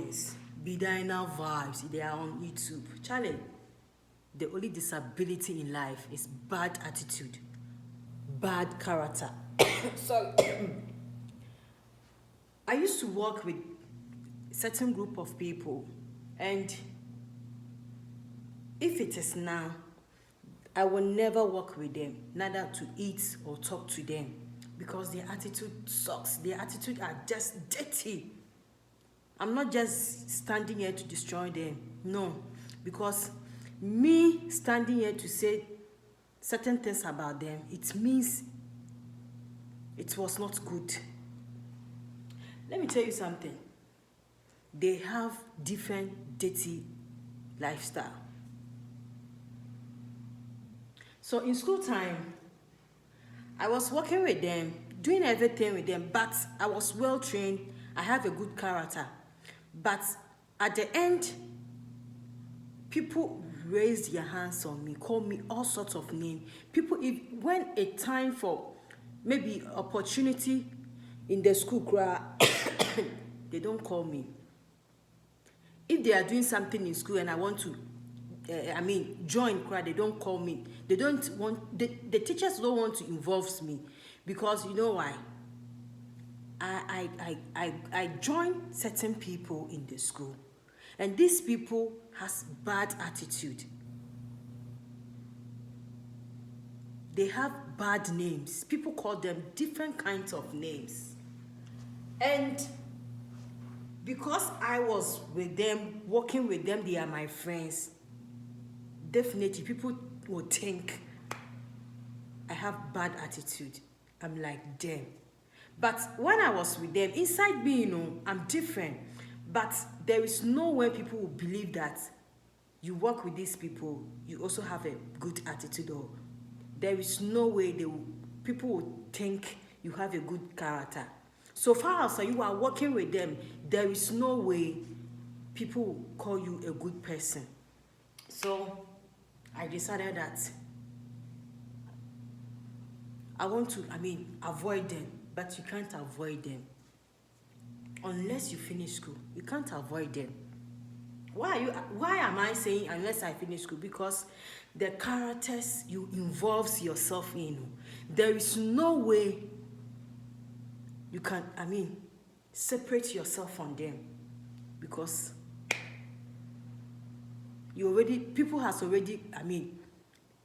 friends, Bedianawalkervibes, they are on YouTube. Charlie, the only disability in life is bad attitude, bad character. Sorry. I used to work with a certain group of people, and if it is now, I will never work with them, neither to eat or talk to them, because their attitude sucks. Their attitude are just dirty. I'm not just standing here to destroy them. No, because me standing here to say certain things about them, it means it was not good. Let me tell you something. They have different dirty lifestyle. So in school time, I was working with them, doing everything with them, but I was well trained. I have a good character. But at the end, people raised their hands on me, called me all sorts of names. People, when a time for maybe opportunity in the school crowd, they don't call me. If they are doing something in school and I want to, join crowd, they don't call me. They don't want, the teachers don't want to involve me, because you know why? I join certain people in the school, and these people has bad attitude. They have bad names. People call them different kinds of names. And because I was with them, working with them, they are my friends, definitely people will think I have bad attitude. I'm like them. But when I was with them, inside me, I'm different. But there is no way people will believe that you work with these people, you also have a good attitude, or there is no way people will think you have a good character. So far as you are working with them, there is no way people will call you a good person. So I decided that I want to, avoid them. But you can't avoid them. Unless you finish school, you can't avoid them. Why am I saying unless I finish school? Because the characters you involve yourself in, there is no way you can, separate yourself from them. Because people has already,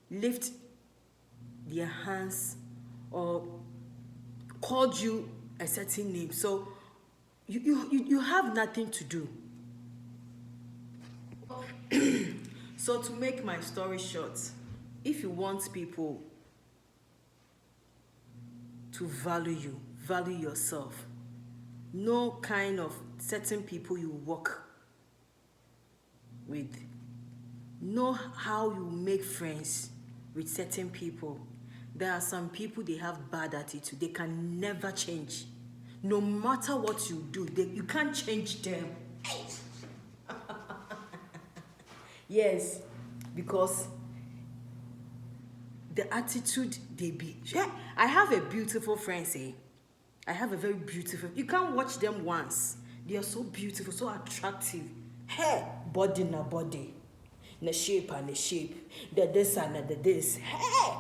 lift their hands or called you a certain name, so you have nothing to do. So to make my story short, if you want people to value yourself, no kind of certain people you work with, know how you make friends with certain people. There are some people, they have bad attitude. They can never change. No matter what you do, you can't change them. Yes, because the attitude they be. Yeah, I have a beautiful friend, I have a very beautiful. You can't watch them once. They are so beautiful, so attractive. Hair, body na body. The shape and the shape. The this and the this. Hey!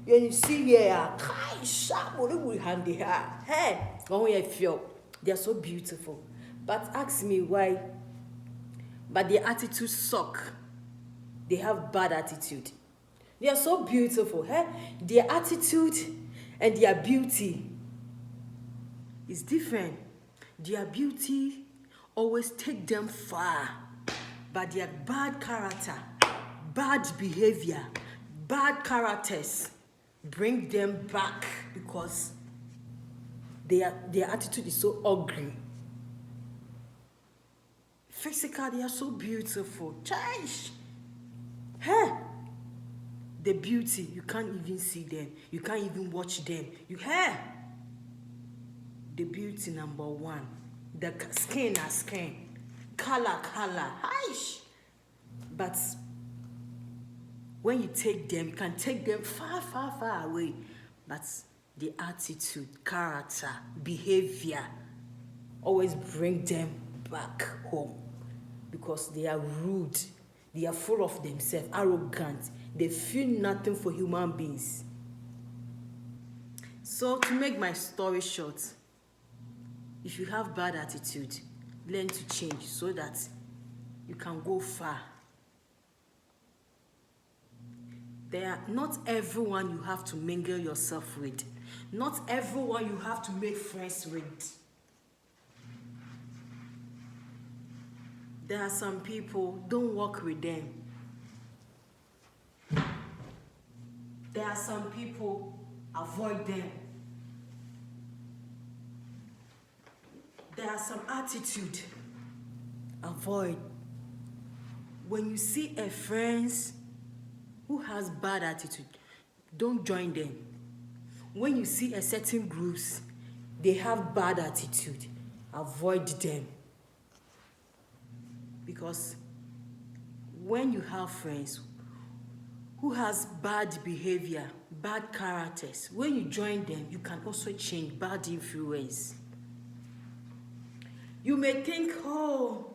You see here, hey, they are so beautiful. But ask me why. But their attitude suck. They have bad attitude. They are so beautiful. Hey? Their attitude and their beauty is different. Their beauty always take them far. But their bad character, bad behavior, bad characters bring them back, because their attitude is so ugly. Physically, they are so beautiful. Chish! Hey! The beauty, you can't even see them. You can't even watch them. The beauty number one. The skin are skin. Color. Hish! But when you take them, you can take them far away. But the attitude, character, behavior always bring them back home. because they are rude, they are full of themselves, arrogant, they feel nothing for human beings. So to make my story short, if you have bad attitude, learn to change so that you can go far. Not everyone you have to mingle yourself with. Not everyone you have to make friends with. There are some people, don't work with them. There are some people, avoid them. There are some attitude, avoid. When you see a friend who has bad attitude, don't join them. When you see a certain groups, they have bad attitude, avoid them. Because when you have friends who has bad behavior, bad characters, when you join them, you can also change bad influence. You may think, oh,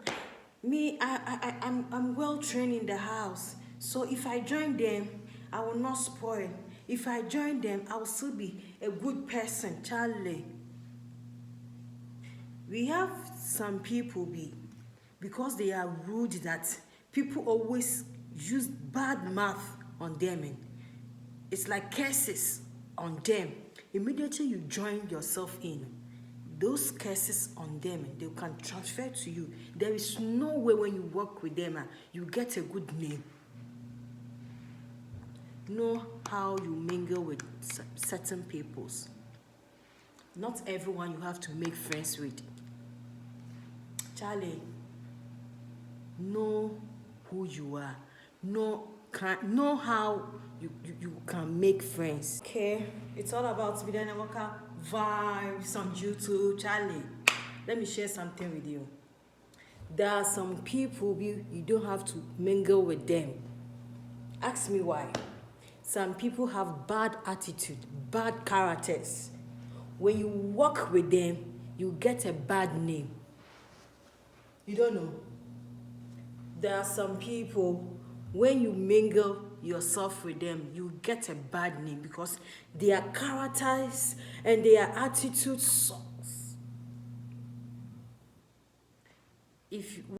me, I'm well trained in the house. So if I join them, I will not spoil. If I join them, I will still be a good person. Charlie. We have some people because they are rude that people always use bad mouth on them. And it's like curses on them. Immediately you join yourself in, those curses on them, they can transfer to you. There is no way when you work with them, you get a good name. Know how you mingle with certain peoples. Not everyone you have to make friends with. Charlie, know who you are. Know how you can make friends. Okay, it's all about Bedianawalkervibes on YouTube. Charlie, let me share something with you. There are some people you don't have to mingle with them. Ask me why. Some people have bad attitude, bad characters. When you work with them, you get a bad name. You don't know. There are some people, when you mingle yourself with them, you get a bad name because their characters and their attitude sucks. If